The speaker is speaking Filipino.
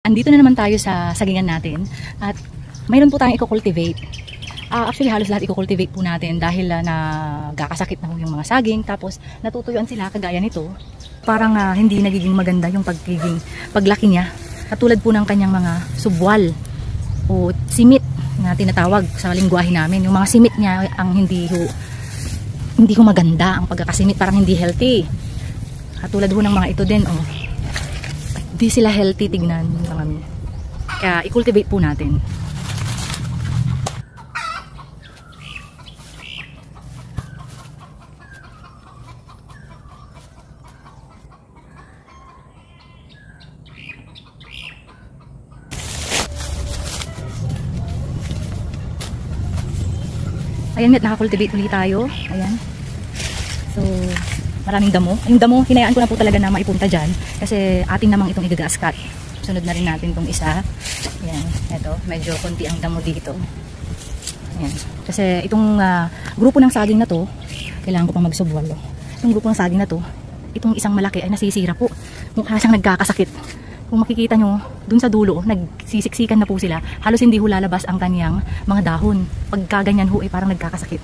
Andito na naman tayo sa sagingan natin at mayroon po tayong i-cultivate. Actually halos lahat i-cultivate po natin dahil nagkakasakit na yung mga saging, tapos natutuyuan sila kagaya nito. Parang hindi nagiging maganda yung paglaki niya. Katulad po ng kanyang mga subwal o simit na tinatawag sa lingwahe namin. Yung mga simit niya ang hindi ko maganda ang pagkakasimit, parang hindi healthy. Katulad po ng mga ito din, di sila healthy tignan mga mi. Kaya i-cultivate po natin. Ayan, nakakultivate ulit tayo. Ayan. So, maraming damo. Yung damo, hinayaan ko na po talaga na maipunta dyan. Kasi ating namang itong igagaskat. Sunod na rin natin itong isa. Ayan. Ito, medyo konti ang damo dito. Ayan. Kasi itong grupo ng saging na to, kailangan ko pang magsubwal. Itong grupo ng saging na to, itong isang malaki ay nasisira po. Mukha siyang nagkakasakit. Kung makikita nyo, dun sa dulo, nagsisiksikan na po sila. Halos hindi ho lalabas ang kanyang mga dahon. Pagka ganyan ho, parang nagkakasakit.